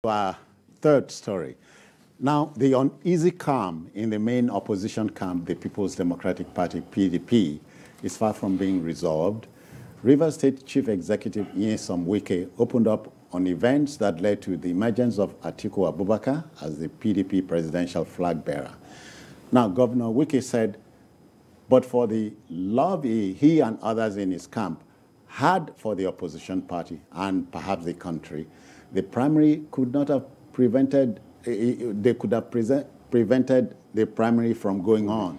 Our third story. Now, the uneasy calm in the main opposition camp, the People's Democratic Party, PDP, is far from being resolved. Rivers State Chief Executive Nyesom Wike opened up on events that led to the emergence of Atiku Abubakar as the PDP presidential flag bearer. Now, Governor Wike said, but for the love he and others in his camp had for the opposition party and perhaps the country, the primary could not have prevented, they could have prevented the primary from going on.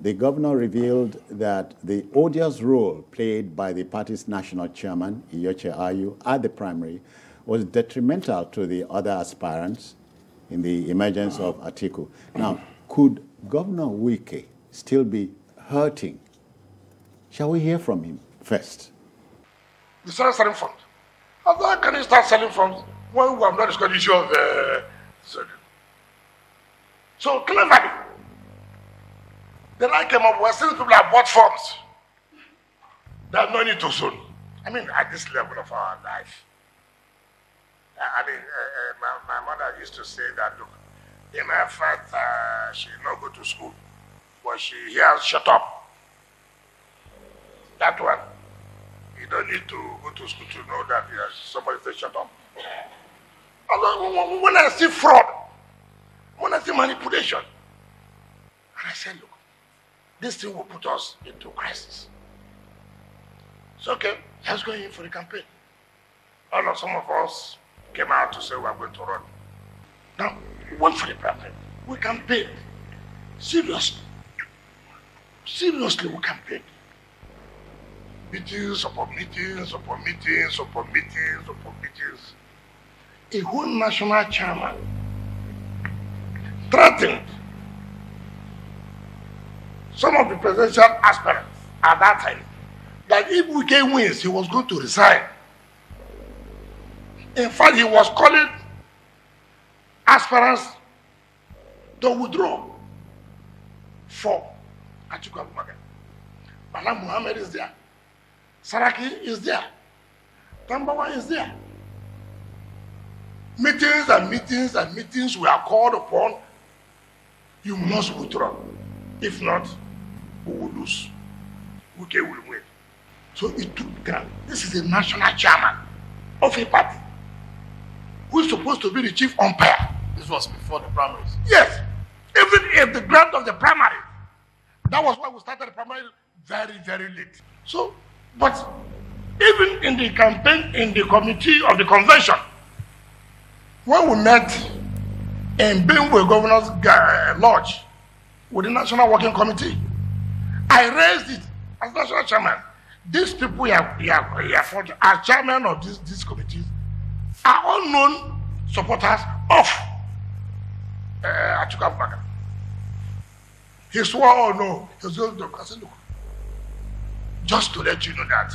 The governor revealed that the odious role played by the party's national chairman, Iyorchia Ayu, at the primary was detrimental to the other aspirants in the emergence of Atiku. Now, could Governor Wike still be hurting? Shall we hear from him first? We started selling funds. How can you start selling funds when we have not discussed the issue of so cleverly, then I came up with people that bought funds. There's no need to soon. I mean, at this level of our life. I mean, my mother used to say that, look, in her fact, she did not go to school, but she hears shut up. That one. You don't need to go to school to know that somebody says shut up. When I see fraud, when I see manipulation, and I say, look, this thing will put us into crisis. It's okay, let's go in for the campaign. Some of us came out to say we are going to run. Now, we went for the campaign. We campaigned. Seriously. Seriously, we campaigned. Meetings upon meetings upon meetings upon meetings upon meetings. A whole national chairman threatened some of the presidential aspirants at that time that if Wike wins, he was going to resign. In fact, he was calling aspirants to withdraw for Atiku Abubakar. Bala Muhammad is there. Saraki is there. Tambawa is there. Meetings and meetings and meetings were called upon. You must withdraw. If not, we will lose. Wike will win. So it took ground. This is a national chairman of a party who is supposed to be the chief umpire. This was before the primaries. Yes. Even if the grant of the primary, that was why we started the primary very, very late. So, but even in the campaign, in the committee of the convention, when we met in Benue Governor's Lodge with the National Working Committee, I raised it as national chairman. These people as chairman of these committees are all known supporters of Atiku Abubakar. He swore, oh no, he was going to I said, look, just to let you know that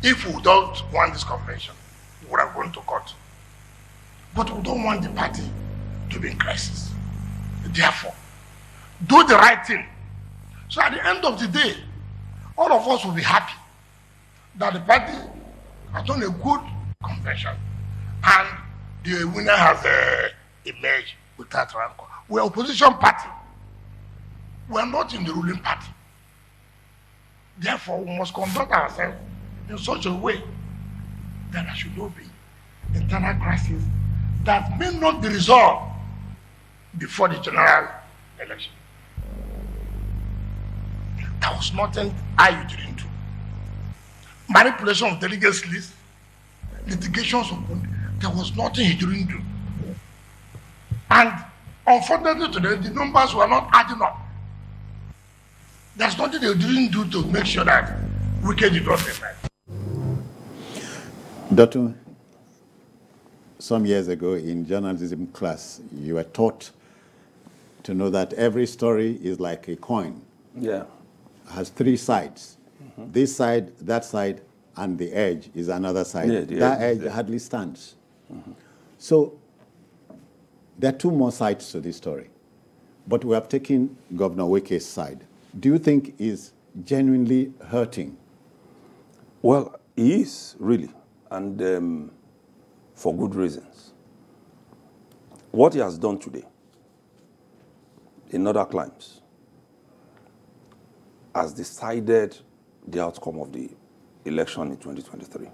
if we don't want this convention, we would have gone to court. But we don't want the party to be in crisis. Therefore, do the right thing. So at the end of the day, all of us will be happy that the party has done a good convention and the winner has emerged with that rank. We are opposition party. We are not in the ruling party. Therefore, we must conduct ourselves in such a way that there should not be internal crisis that may not be resolved before the general election. There was nothing Ayu didn't do. Manipulation of delegates list, litigations of there was nothing he didn't do. And unfortunately today, the numbers were not adding up. There's nothing they didn't do to make sure that Wike did not emerge. Dr. Some years ago in journalism class, you were taught to know that every story is like a coin. Yeah. Has three sides. Mm-hmm. This side, that side, and the edge is another side. Yeah, that edge hardly stands. Mm-hmm. So there are two more sides to this story. But we have taken Governor Wike's side. Do you think is genuinely hurting? Well, he is, really, and for good reasons. what he has done today in other climes has decided the outcome of the election in 2023.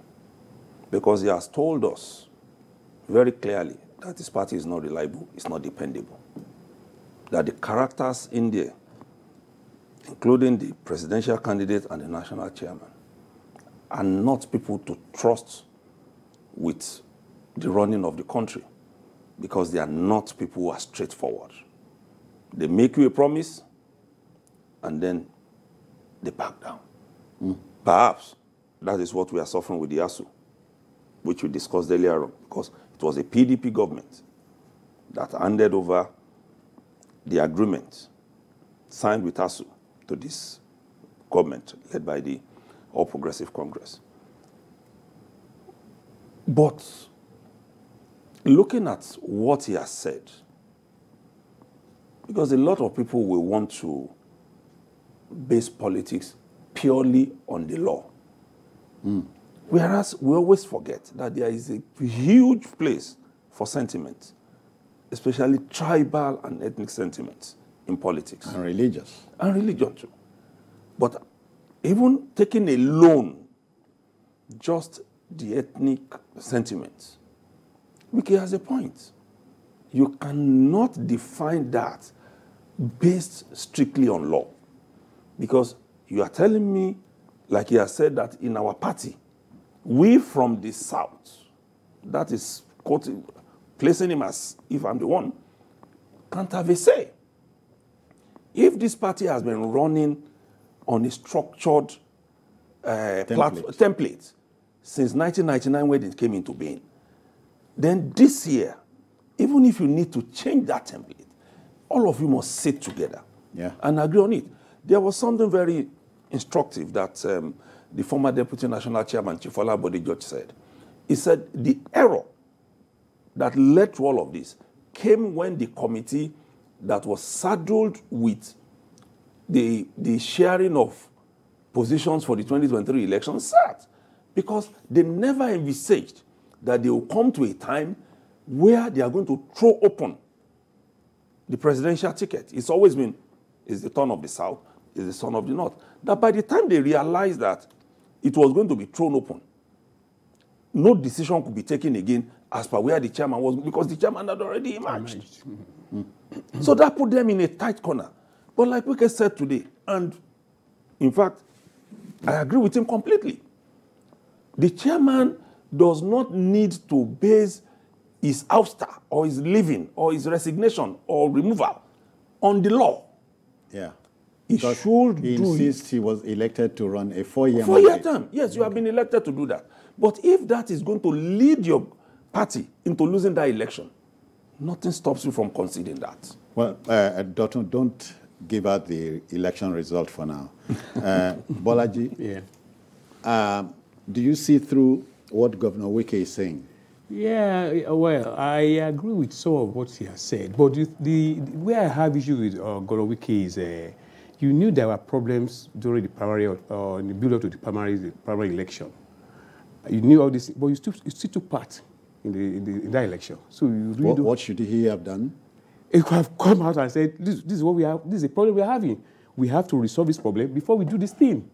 Because he has told us very clearly that his party is not reliable, it's not dependable. That the characters in there, including the presidential candidate and the national chairman, are not people to trust with the running of the country, because they are not people who are straightforward. They make you a promise, and then they back down. Perhaps that is what we are suffering with the ASU, which we discussed earlier on, because it was a PDP government that handed over the agreement signed with ASU to this government led by the All Progressive Congress. But looking at what he has said, because a lot of people will want to base politics purely on the law. Whereas we always forget that there is a huge place for sentiment, especially tribal and ethnic sentiments in politics. And religious. And religion too. But even taking alone just the ethnic sentiments, Wike has a point. You cannot define that based strictly on law. Because you are telling me, like he has said, that in our party, we from the South, that is quoting, placing him as if I'm the one, can't have a say. If this party has been running on a structured template since 1999 when it came into being, then this year, even if you need to change that template, all of you must sit together and agree on it. There was something very instructive that the former Deputy National Chairman, Chief Olabode George, said. He said the error that led to all of this came when the committee that was saddled with the sharing of positions for the 2023 election sat, because they never envisaged that they will come to a time where they are going to throw open the presidential ticket. It's always been, it's the turn of the South, it's the son of the North. That by the time they realized that it was going to be thrown open, no decision could be taken again as per where the chairman was, because the chairman had already emerged. So that put them in a tight corner. But like Wike said today, and in fact, I agree with him completely. The chairman does not need to base his ouster or his leaving or his resignation or removal on the law. Yeah. He should he do insists he was elected to run a four-year term. Yes, you have been elected to do that. But if that is going to lead your party into losing that election, nothing stops you from conceding that. Well, don't give out the election result for now. Bolaji, do you see through what Governor Wike is saying? Yeah, well, I agree with some of what he has said. But the where I have issue with Governor Wike is you knew there were problems during the primary or in the build-up to the primary election. You knew all this, but you still took part in that election. So you really what should he have done? He could have come out and said, this is what we have. This is a problem we are having. We have to resolve this problem before we do this thing.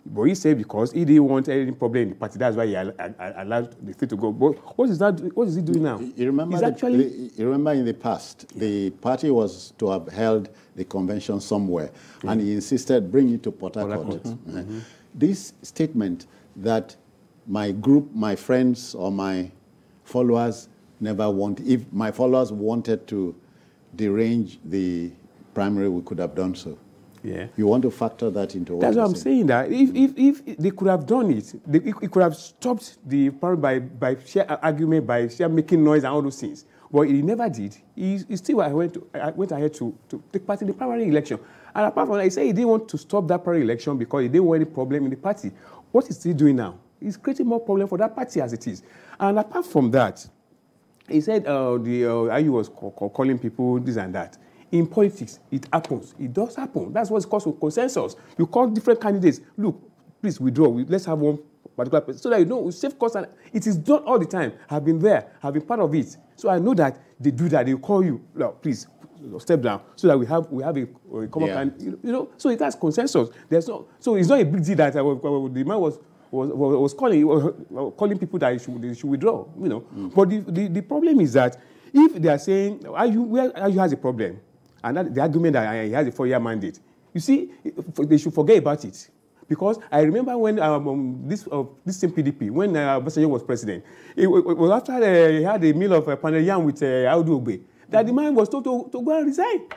But he said because he didn't want any problem in the party, that's why he allowed the thing to go. But what is that? What is he doing now? You remember, you remember in the past, the party was to have held the convention somewhere, and he insisted bring it to Port Harcourt. This statement that my group, my friends, or my followers never want. If my followers wanted to derange the primary, we could have done so. Yeah. You want to factor that into what That's what I'm saying? that if they could have done it, it could have stopped the primary by sheer argument, by sheer making noise and all those things. But he never did. He still went ahead to take part in the primary election. And apart from that, he said he didn't want to stop that primary election because he didn't want any problem in the party. What is he doing now? He's creating more problem for that party as it is. And apart from that, he said Ayu was calling people this and that. In politics, it happens. It does happen. That's what's called consensus. You call different candidates. Look, please withdraw. Let's have one particular person. So that, you know, we save costs. And it is done all the time. I've been there. I've been part of it. So I know that they do that. They call you, please step down, so that we have a common plan. You know, so it has consensus. So it's not a big deal that the man was calling people that they should withdraw. You know, but the problem is that if they are saying Ayu has a problem, and that the argument that he has a 4-year mandate, you see, they should forget about it. Because I remember when this same PDP, when Obasanjo was president, it was after he had a meal of Panayam with Audu, that the man was told to go and resign.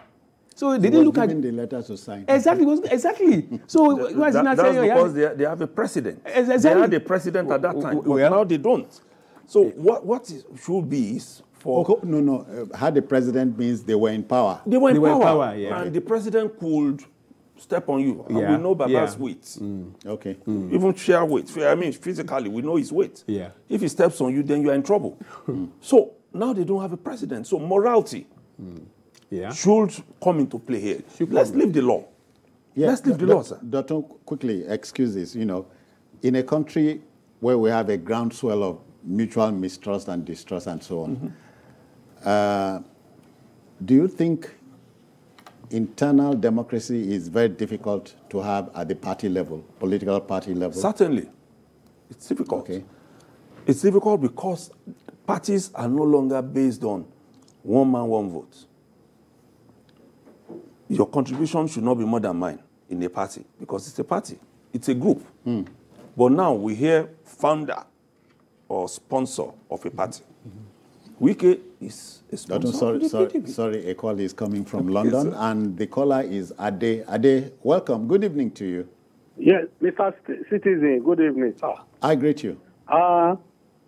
So they didn't look at the letter to sign. Exactly. So that's because they have a president. Exactly. They had a president at that time, but now they don't. So what should be is for... Had the president means they were in power. They were in power, yeah. And the president could step on you. And we know Baba's weight. Okay. Even share weight. I mean, physically, we know his weight. Yeah. If he steps on you, then you are in trouble. So now they don't have a president. So morality should come into play here. Let's leave the law. Yeah. Let's leave the law, sir. Doctor, quickly, excuses. You know, in a country where we have a groundswell of mutual mistrust and distrust and so on, do you think internal democracy is very difficult to have at the party level, political party level? Certainly. It's difficult. Okay. It's difficult because parties are no longer based on one man, one vote. Your contribution should not be more than mine in a party because it's a party. It's a group. But now we hear founder or sponsor of a party. Wike is a sponsor. Sorry, a call is coming from London, and the caller is Ade. Ade, welcome. Good evening to you. Yes, Mr. Citizen, good evening, sir. I greet you.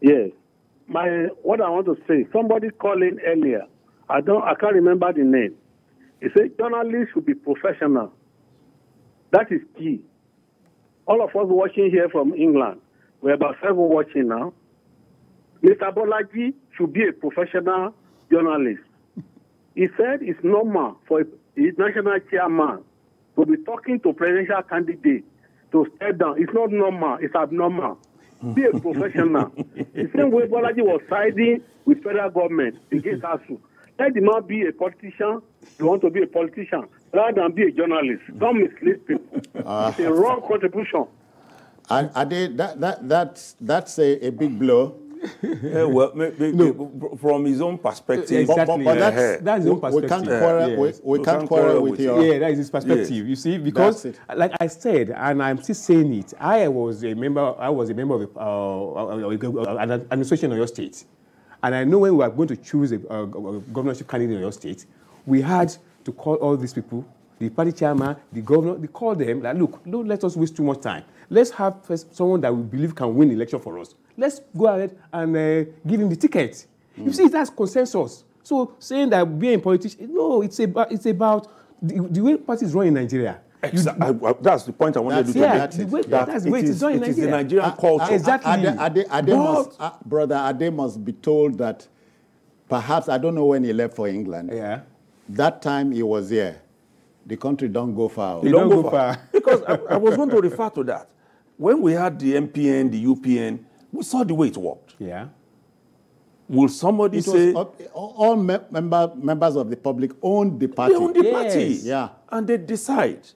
Yes. What I want to say, somebody calling earlier, I can't remember the name. He said journalists should be professional. That is key. All of us watching here from England, we're about 7 watching now. Mr. Bolaji should be a professional journalist. He said it's normal for a national chairman to be talking to presidential candidate to step down. It's not normal. It's abnormal. Be a professional. The same way Bolaji was siding with federal government against ASU. Let the man be a politician. You want to be a politician rather than be a journalist. Don't mislead people. It's a wrong contribution. Ade, that's a big blow. Well, from his own perspective. Exactly. But that's his own perspective. We can't quarrel with your... Yeah, that is his perspective. You see, because like I said, and I'm still saying it, I was a member of an administration of your state. And I know when we were going to choose a governorship candidate in your state, we had to call all these people, the party chairman, the governor, they called them, like, look, don't let us waste too much time. Let's have someone that we believe can win the election for us. Let's go ahead and give him the ticket. You see, that's consensus. So saying that being a politician, no, it's about the way parties run in Nigeria. That's the point I wanted to make. That's the way it is done in Nigeria. It is the Nigerian culture. Exactly. Brother Ade must be told that perhaps, I don't know when he left for England. Yeah. That time he was here. The country don't go far. They don't go far. Because I was going to refer to that. When we had the MPN, the UPN, we saw the way it worked. Yeah. Will somebody say... all members of the public own the party. They own the party. Yeah. And they decide.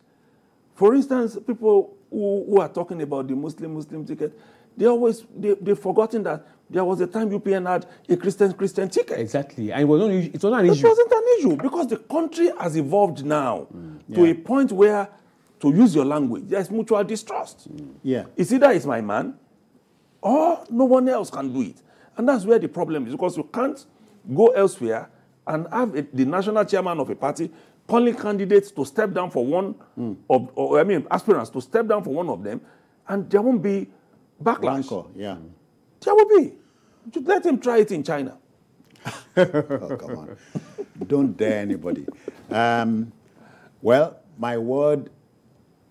For instance, people who are talking about the Muslim ticket, they've forgotten that there was a time UPN had a Christian ticket. Exactly. And it wasn't an issue. It wasn't an issue because the country has evolved now to a point where, to use your language, there's mutual distrust. Yeah. It's either it's my man or no one else can do it. And that's where the problem is, because you can't go elsewhere and have the national chairman of a party calling candidates to step down for one aspirants to step down for one of them, and there won't be backlash. There will be. Just let him try it in China. Oh, come on. Don't dare anybody. Well, my word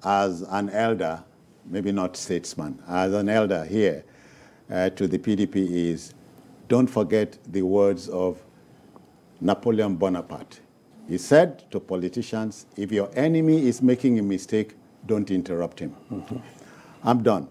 as an elder, maybe not statesman, as an elder here to the PDP is, don't forget the words of Napoleon Bonaparte. He said to politicians, if your enemy is making a mistake, don't interrupt him. I'm done.